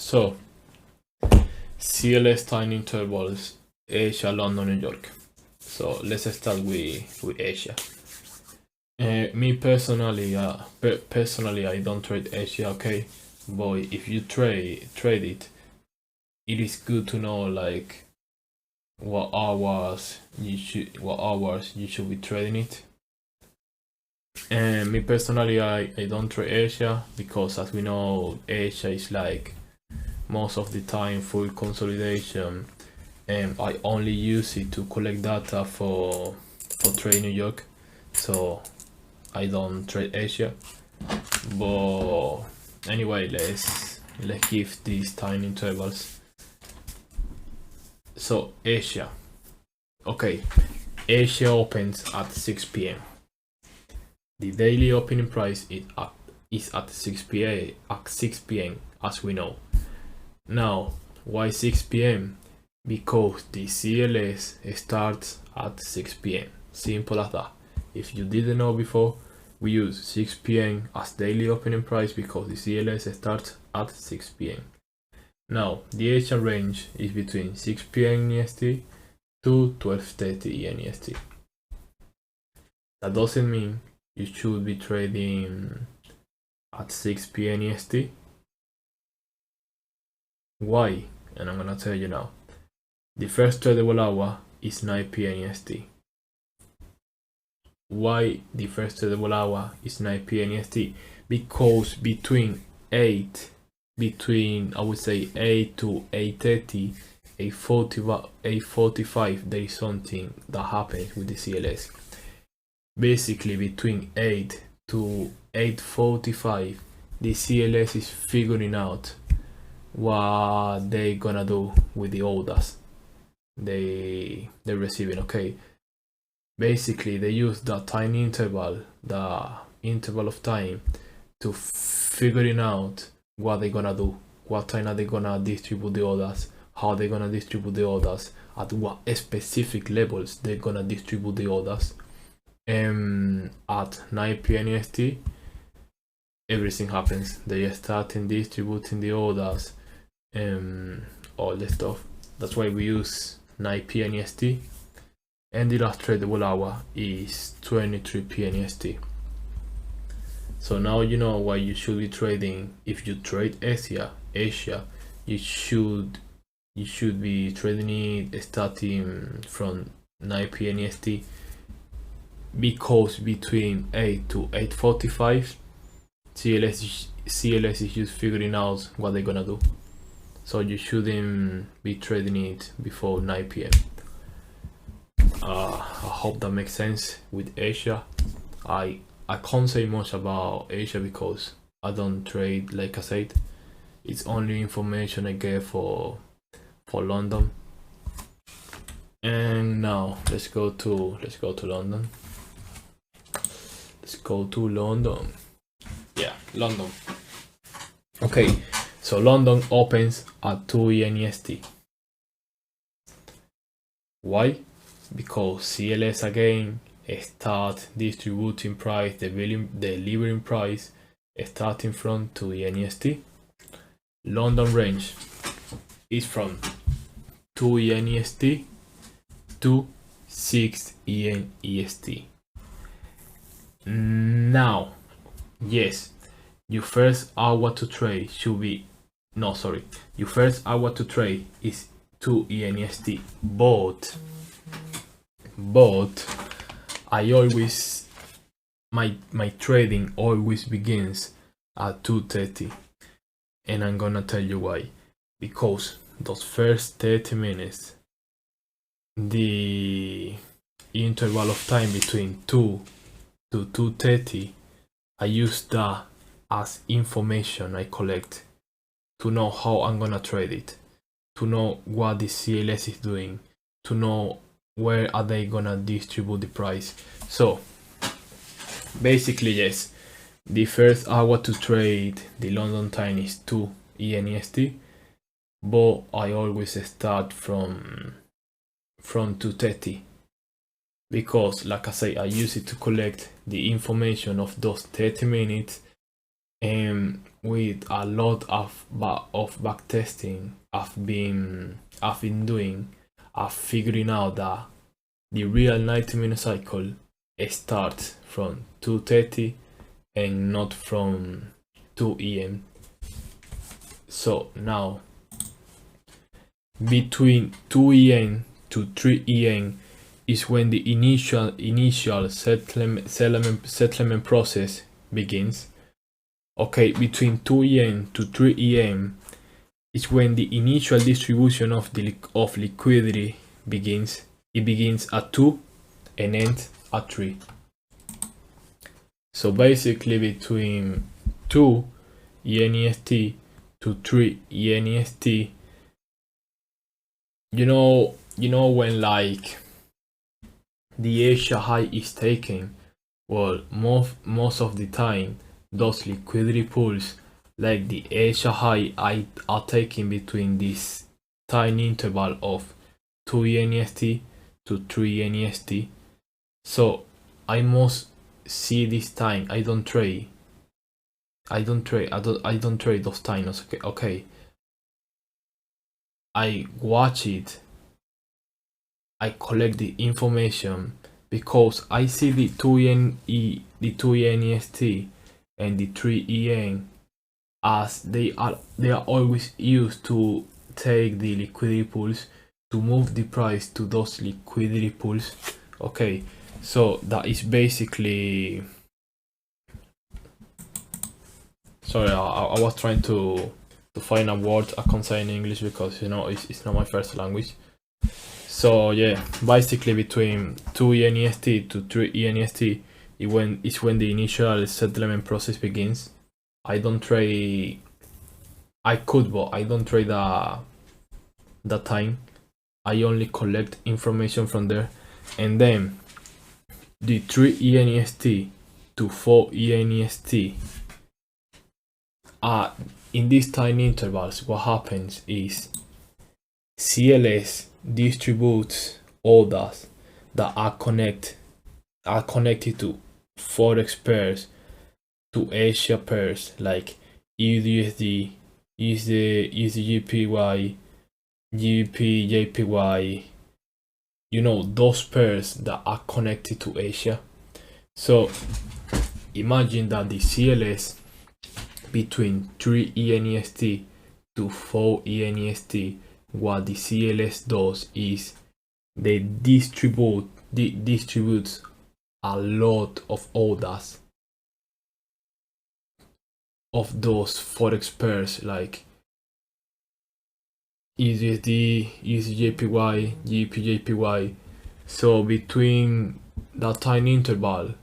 So, CLS time intervals, Asia, London, New York. So let's start with Asia. Me personally, I don't trade Asia, okay. But if you trade it, it is good to know like what hours you should be trading it. And me personally, I don't trade Asia because, as we know, Asia is like most of the time full consolidation, and I only use it to collect data for trade New York, so I don't trade Asia. But anyway, let's give these time intervals. So Asia, okay, Asia opens at 6 p.m. The daily opening price is at 6 p.m. as we know. Now, why 6 p.m.? Because the CLS starts at 6 p.m. Simple as that. If you didn't know before, we use 6 p.m. as daily opening price because the CLS starts at 6 p.m. Now, the Asian range is between 6 p.m. EST to 12:30 EST. That doesn't mean you should be trading at 6 p.m. EST. Why? And I'm gonna tell you now. The first tradable hour is 9 p.m. EST. Why the first tradable hour is 9 p.m. EST? Because between I would say 8 to 8:30, 8:45, there is something that happens with the CLS. Basically, between 8 to 8:45, the CLS is figuring out what they gonna do with the orders they're receiving. Okay, basically they use that tiny interval, the interval of time, to figuring out what they're gonna do, what time are they gonna distribute the orders, how they're gonna distribute the orders, at what specific levels they're gonna distribute the orders. At 9 p.m. EST, everything happens. They are starting distributing the orders, all the stuff. That's why we use 9 p.m. EST, and the last tradable hour is 23 p.m. EST. So now you know why you should be trading. If you trade Asia, you should be trading it starting from 9 p.m. EST, because between 8 to 8:45, CLS is just figuring out what they're gonna do. So you shouldn't be trading it before 9 p.m. I hope that makes sense with Asia. I can't say much about Asia because I don't trade, like I said. It's only information I get for London. And now let's go to London. Let's go to London. Yeah, London. Okay, so London opens at 2 a.m. EST. Why? Because CLS again start distributing price, delivering price starting from 2 a.m. EST. London range is from 2 a.m. EST to 6 a.m. EST. Now, yes, your first hour to trade should be, no, sorry, your first hour to trade is 2 a.m. EST, but I always, my trading always begins at 2:30, and I'm gonna tell you why. Because those first 30 minutes, the interval of time between 2 to 2:30, I use that as information I collect to know how I'm gonna trade it, to know what the CLS is doing, to know where are they gonna distribute the price. So basically, yes, the first hour to trade the London time is 2 a.m. EST, but I always start from 2:30, because like I say, I use it to collect the information of those 30 minutes with a lot of back testing I've been doing, I've figuring out that the real 90-minute cycle starts from 2:30 and not from 2 a.m. So now between 2 a.m. to 3 a.m. is when the initial settlement process begins. Okay, between 2 a.m. to 3 a.m. is when the initial distribution of liquidity begins. It begins at 2 and ends at 3. So basically between 2 ENEST to 3 ENEST, you know when like the Asia high is taken, well, most of the time those liquidity pools like the Asia high are taken between this tiny interval of 2 ENEST to 3 ENEST. So I must see this time. I don't trade those times. Okay. I watch it. I collect the information because I see the 2 ENEST and the 3 EN as they are always used to take the liquidity pools to move the price to those liquidity pools. Okay, so that is basically, sorry, I was trying to find a word I can say in English because it's not my first language. So yeah, basically between 2 ENEST to 3 ENEST is when the initial settlement process begins. I don't trade. I could, but I don't trade that time. I only collect information from there, and then the 3 ENEST to 4 ENEST. In these tiny intervals, what happens is CLS distributes orders that are connected to forex pairs, to Asia pairs like USD, USDJPY, GBP, JPY, those pairs that are connected to Asia. So imagine that the CLS between 3 ENEST to 4 ENEST, what the CLS does is they distribute a lot of orders of those forex pairs like USD, USDJPY, GBP, So between that tiny interval,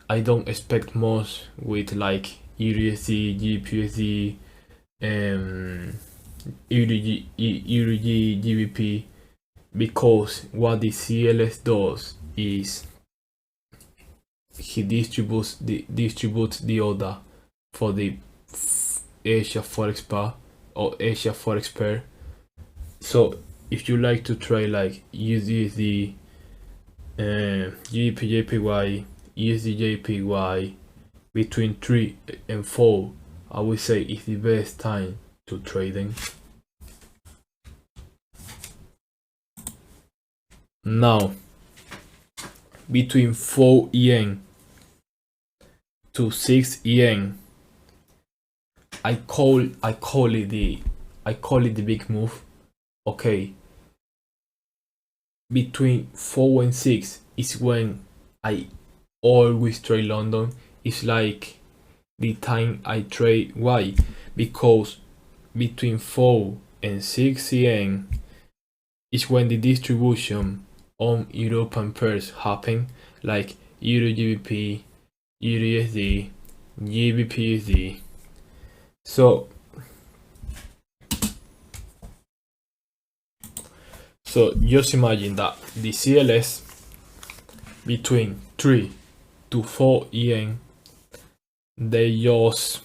I don't expect much with like USD, GBPUSD, EURG, GBP, because what the CLS does is he distributes the order for the Asia forex pair or Asia forex pair. So if you like to trade like USD, GBP, USD, between 3 and 4, I would say it's the best time to trading. Now, between 4 yen to 6 yen, I call it the big move. Okay. Between 4 and 6 is when I always trade London. It's like the time I trade. Why? Because between 4 and 6 yen is when the distribution on European pairs happen, like Euro GBP, Euro USD, GBP USD. So just imagine that the CLS between 3 to 4 yen, they just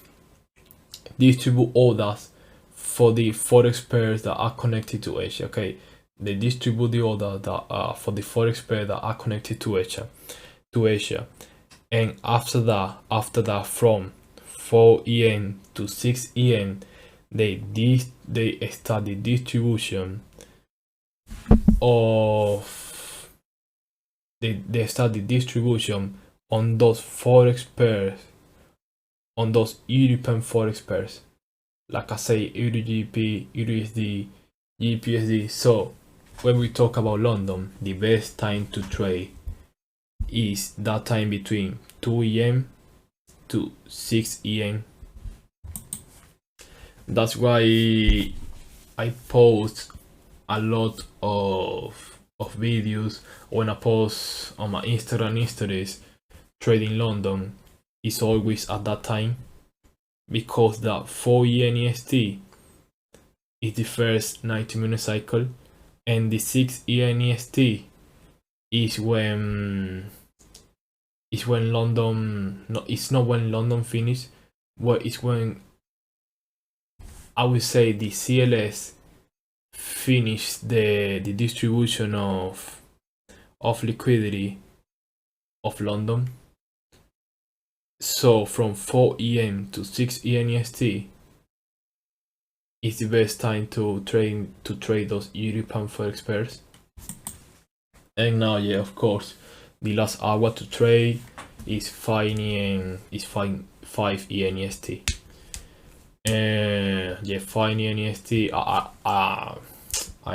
distribute orders for the forex pairs that are connected to Asia. Okay, they distribute the order that for the forex pair that are connected to Asia, and after that, from 4 EM to 6 EM, they start the distribution of they start the distribution on those forex pairs, on those European forex pairs, like I say, EURGP, EURUSD, GPSD. So when we talk about London, the best time to trade is that time between 2 EM to 6 EM. That's why I post a lot of videos. When I post on my Instagram stories trading London, is always at that time, because that 4 EM EST is the first 90-minute cycle, and the 6 EM EST is when London, no, it's not when London finish, but it's when I would say the CLS finish the distribution of liquidity of London. So from 4 EM to 6 EM EST is the best time to trade those European forex pairs. And now, yeah, of course, the last hour to trade is 5 EM EST. Yeah, 5 EM EST. I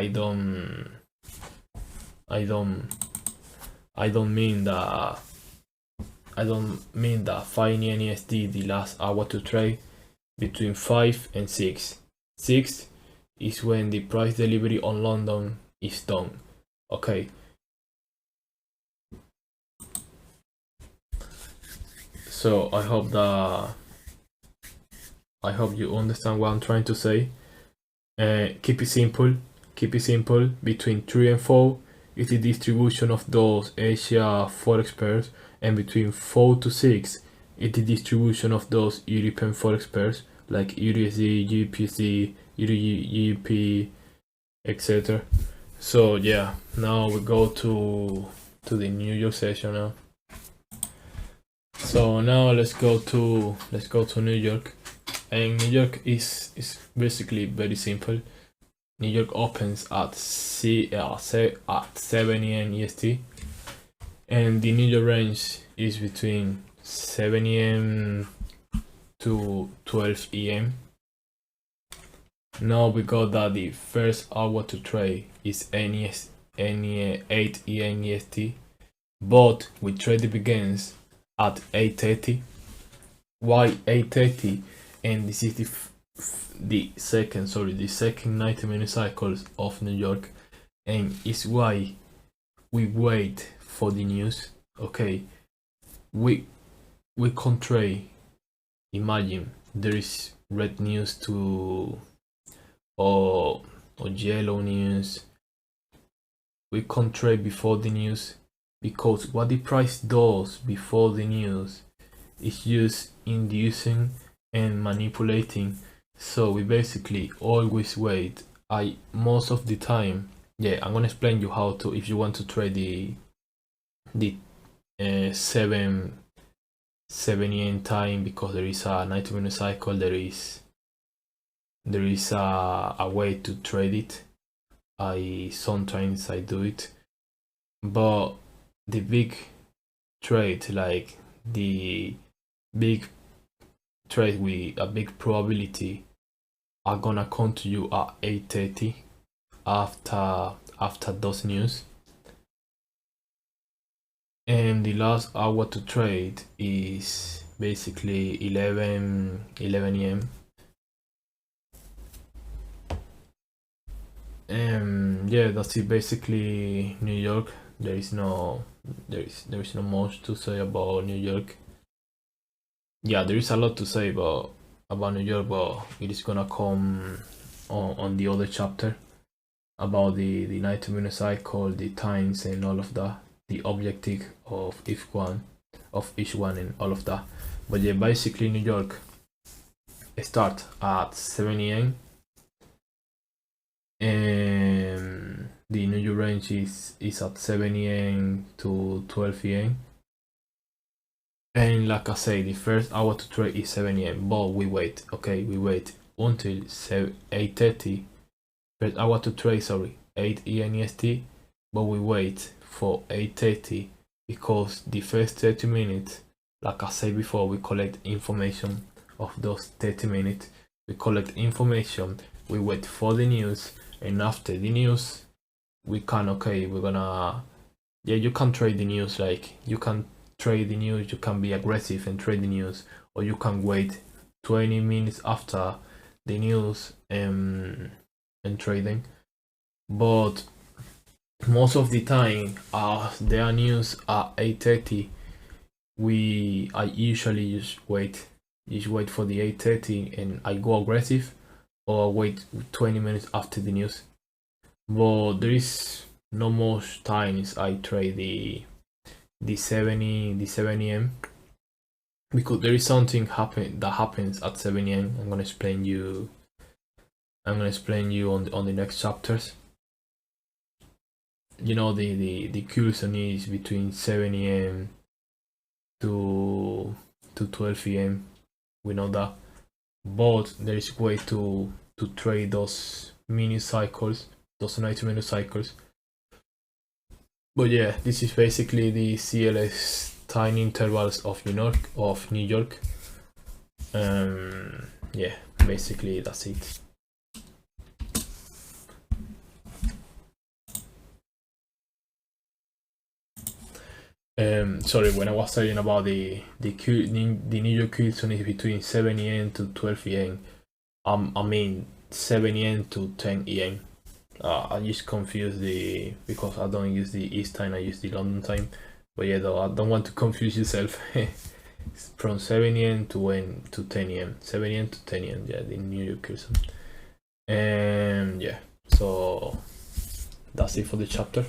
don't mean that. I don't mean that 5 EM EST the last hour to trade. Between 5 and 6. 6 is when the price delivery on London is done. Okay. So I hope you understand what I'm trying to say. Keep it simple. Between 3 and 4 is the distribution of those Asia forex pairs, and between 4 to 6 is the distribution of those European forex pairs like EURUSD, GPSD, EURGP, etc. So yeah, now we go to the New York session now. So now let's go to New York, and New York is basically very simple. New York opens at 7 EM EST, and the New York range is between 7 EM to 12 EM. Now we got that the first hour to trade is 8 EM EST, but we trade begins at 8:30. Why 8:30? And this is the second 90-minute cycles of New York, and it's why we wait for the news. Okay, we can't trade. Imagine there is red news or yellow news. We can't trade before the news, because what the price does before the news is just inducing and manipulating. So we basically always wait. Most of the time, yeah, I'm gonna explain you how to, if you want to trade the 7 EM time, because there is a 90-minute cycle. There is a way to trade it. Sometimes I do it, but the big trade, like the big trade with a big probability, are gonna come to you at 8:30 after those news. And the last hour to trade is basically 11 EM. Yeah, that's it. Basically, New York. There is no much to say about New York. Yeah, there is a lot to say about New York, but it is gonna come on the other chapter about the 90-minute cycle, the times, and all of that, the objective of each one, and all of that. But yeah, basically New York start at 7 EM, and the New York range is at 7 EM to 12 EM. And like I say, the first hour to trade is 7 a.m. But we wait, okay, we wait until 8:30. First hour to trade, sorry, 8 EM EST. But we wait for 8:30 because the first 30 minutes, like I said before, we collect information of those 30 minutes. We collect information, we wait for the news, and after the news, we can, okay, we're gonna, yeah, you can trade the news, like you can trade the news, you can be aggressive and trade the news, or you can wait 20 minutes after the news and trading. But most of the time, their news at 8:30, I usually just wait for the 8:30 and I go aggressive, or wait 20 minutes after the news. But there is no most times I trade the 7 a.m. because there is something that happens at 7 a.m. I'm gonna explain you on the next chapters. You know, the cursor is between 7 a.m. to 12 a.m. We know that, but there is a way to trade those mini cycles, those 90-minute cycles. But yeah, this is basically the CLS time intervals of New York. Yeah, basically that's it. Sorry, when I was talking about the New York Kilson is between 7 a.m. to 12 a.m. I mean 7 a.m. to 10 a.m. I just confuse because I don't use the East time, I use the London time. But yeah, though, I don't want to confuse yourself. From 7 a.m. to 10 a.m. 7 a.m. to 10 a.m. Yeah, the New York Kilson. And yeah, so that's it for the chapter.